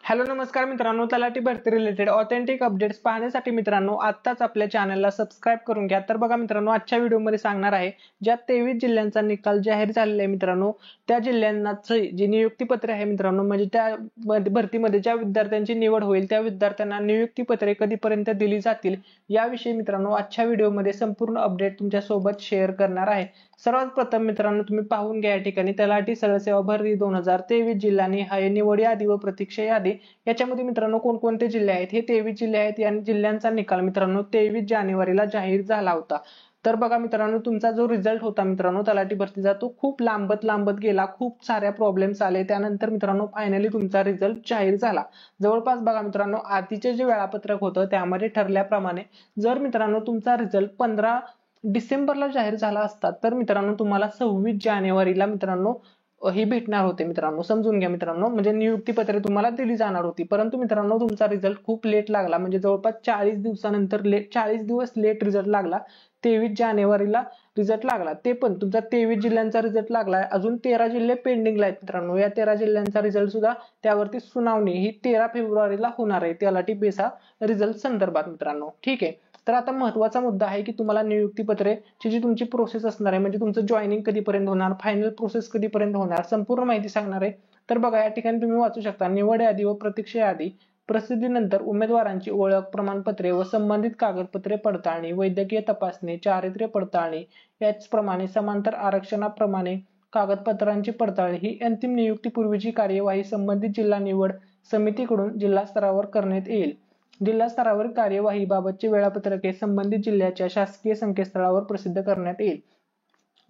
Hello नमस्कार मित्रांनो, तलाठी भरती रिलेटेड ऑथेंटिक अपडेट्स पाहण्यासाठी मित्रांनो आत्ताच आपल्या चॅनलला सबस्क्राइब करून घ्या। तर बघा मित्रांनो, आजच्या व्हिडिओमध्ये सांगणार आहे ज्या 23 जिल्ह्यांचा निकाल जाहीर झालेला आहे मित्रांनो, त्या जिल्ह्यांची जी नियुक्तीपत्रे आहे मित्रांनो, म्हणजे त्या भरतीमध्ये ज्या विद्यार्थ्यांची निवड होईल त्या विद्यार्थ्यांना नियुक्तीपत्रे कधीपर्यंत दिली जातील याविषयी मित्रांनो आजच्या व्हिडिओमध्ये संपूर्ण अपडेट तुमच्या सोबत शेअर करणार आहे। सर्वात प्रथम मित्रांनो तुम्ही पाहून घ्या, या ठिकाणी तलाठी सरळ सेवा भरती 2023 जिल्हा निहाय निवड यादी व प्रतीक्षा यादी याच्यामध्ये मित्रांनो कोणकोणते जिल्हे आहेत, हे 23 जिल्हे आहेत। या जिल्ह्यांचा निकाल मित्रांनो 23 जानेवारीला जाहीर झाला होता। तर बघा मित्रांनो, तुमचा जो रिझल्ट होता मित्रांनो तलाठी भरतीचा तो खूप लांबत गेला, खूप साऱ्या प्रॉब्लेम्स आले। त्यानंतर मित्रांनो फायनली तुमचा रिझल्ट जाहीर झाला। जवळपास बघा मित्रांनो, आधीचे जे वेळापत्रक होतं त्यामध्ये ठरल्याप्रमाणे जर मित्रांनो तुमचा रिझल्ट 15 डिसेंबरला जाहीर झाला असता तर मित्रांनो तुम्हाला 26 जानेवारीला मित्रांनो ही भेटणार होते मित्रांनो, समजून घ्या मित्रांनो, म्हणजे नियुक्ती पत्रे तुम्हाला दिली जाणार होती। परंतु मित्रांनो तुमचा रिझल्ट खूप लेट लागला, म्हणजे जवळपास 40 दिवसानंतर 40 दिवस लेट रिझल्ट लागला। 23 जानेवारीला रिझल्ट लागला, ते पण तुमचा 23 जिल्ह्यांचा रिझल्ट लागलाय। अजून 13 जिल्हे पेंडिंगला आहेत मित्रांनो। या 13 जिल्ह्यांचा रिझल्ट सुद्धा त्यावरती सुनावणी ही 13 फेब्रुवारीला होणार आहे तलाठी बेसा रिझल्ट संदर्भात मित्रांनो, ठीक आहे। तर आता महत्त्वाचा मुद्दा आहे की तुम्हाला नियुक्तीपत्रे ची जी तुमची प्रोसेस असणार आहे, म्हणजे तुमचं जॉईनिंग कधीपर्यंत होणार, फायनल प्रोसेस कधीपर्यंत होणार, संपूर्ण माहिती सांगणार आहे। तर बघा या ठिकाणी तुम्ही वाचू शकता, निवड यादी व प्रतीक्षा यादी प्रसिद्धीनंतर उमेदवारांची ओळख प्रमाणपत्रे व संबंधित कागदपत्रे पडताळणी, वैद्यकीय तपासणी, चारित्र्य पडताळणी, याचप्रमाणे समांतर आरक्षणाप्रमाणे कागदपत्रांची पडताळणी ही अंतिम नियुक्तीपूर्वीची कार्यवाही संबंधित जिल्हा निवड समितीकडून जिल्हा स्तरावर करण्यात येईल। जिल्हा स्तरावर कार्यवाही बाबतचे वेळापत्रक संबंधित जिल्ह्याच्या शासकीय संकेतस्थळावर प्रसिद्ध करण्यात येईल।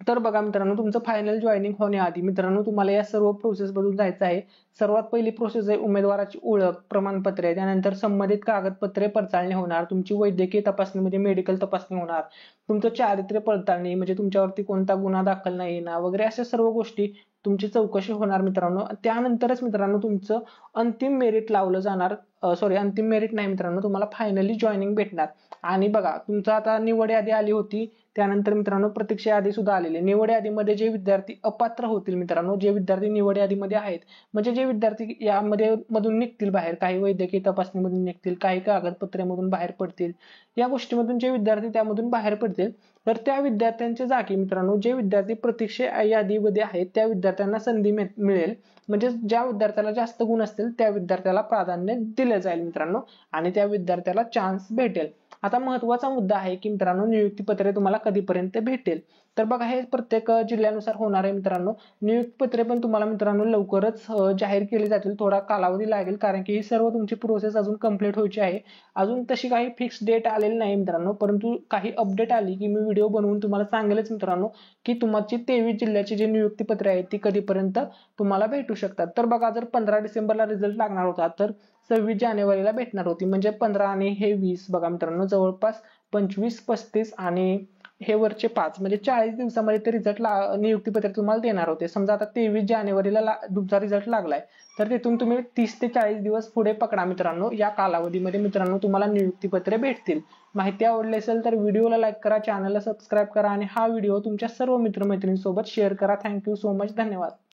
तर बघा मित्रांनो, तुमचं फायनल जॉईनिंग होण्याआधी मित्रांनो तुम्हाला या सर्व प्रोसेस मधून जायचं आहे। सर्वात पहिली प्रोसेस आहे उमेदवाराची ओळख प्रमाणपत्रे, त्यानंतर संबंधित कागदपत्रे पडताळणी होणार, तुमची वैद्यकीय तपासणी म्हणजे मेडिकल तपासणी होणार, तुमचं चारित्र्य पडताळणी म्हणजे तुमच्यावरती कोणता गुन्हा दाखल नाही ना वगैरे अशा सर्व गोष्टी तुमची चौकशी होणार मित्रांनो। त्यानंतरच मित्रांनो तुमचं अंतिम मेरिट लावलं जाणार, अंतिम मेरिट नाही मित्रांनो, तुम्हाला फायनली जॉईनिंग भेटणार। आणि बघा तुमचं आता निवड यादी आली होती, त्यानंतर मित्रांनो प्रतीक्षा यादी सुद्धा आलेली। निवड यादीमध्ये जे विद्यार्थी अपात्र होतील मित्रांनो, जे विद्यार्थी निवड यादीमध्ये आहेत, म्हणजे जे विद्यार्थी यामध्ये मधून निघतील बाहेर, काही वैद्यकीय तपासणीमधून निघतील, काही कागदपत्रेमधून बाहेर पडतील, या गोष्टीमधून जे विद्यार्थी त्यामधून बाहेर पडतील तर त्या विद्यार्थ्यांच्या जागी मित्रांनो जे विद्यार्थी प्रतीक्षा यादीमध्ये आहेत त्या विद्यार्थ्यांना संधी मिळेल। म्हणजे ज्या विद्यार्थ्याला जास्त गुण असतील त्या विद्यार्थ्याला प्राधान्य दिले जाईल मित्रांनो, आणि त्या विद्यार्थ्याला चान्स भेटेल। आता महत्त्वाचा मुद्दा आहे की मित्रांनो नियुक्तीपत्रे तुम्हाला कधीपर्यंत भेटेल। तर बघा हे प्रत्येक जिल्ह्यानुसार होणार आहे मित्रांनो। नियुक्तीपत्रे पण तुम्हाला मित्रांनो लवकरच जाहीर केली जातील, थोडा कालावधी लागेल कारण की ही सर्व तुमची प्रोसेस अजून कंप्लीट व्हायची आहे। अजून तशी काही फिक्स डेट आलेली नाही मित्रांनो, परंतु काही अपडेट आली की मी व्हिडिओ बनवून तुम्हाला सांगेलच मित्रांनो की तुमची 23 जिल्ह्याची जी नियुक्तीपत्रे आहेत ती कधीपर्यंत तुम्हाला भेटू शकतात। तर बघा जर 15 डिसेंबरला रिझल्ट लागणार होता तर 26 जानेवारीला भेटणार होती, म्हणजे 15 आणि हे 20 बघा मित्रांनो जवळपास 25, 35 आणि हे वरचे 5 म्हणजे 40 दिवसामध्ये ते रिझल्ट नियुक्तीपत्र तुम्हाला देणार होते। समजा आता 23 जानेवारीला तुमचा रिझल्ट लागलाय तर तिथून तुम्ही 30 ते 40 दिवस पुढे पकडा मित्रांनो, या कालावधीमध्ये मित्रांनो तुम्हाला नियुक्तीपत्रे भेटतील। माहिती आवडली असेल तर व्हिडिओला लाईक करा, चॅनलला सबस्क्राईब करा आणि हा व्हिडिओ तुमच्या सर्व मित्रमैत्रिणींसोबत शेअर करा। थँक्यू सो मच, धन्यवाद।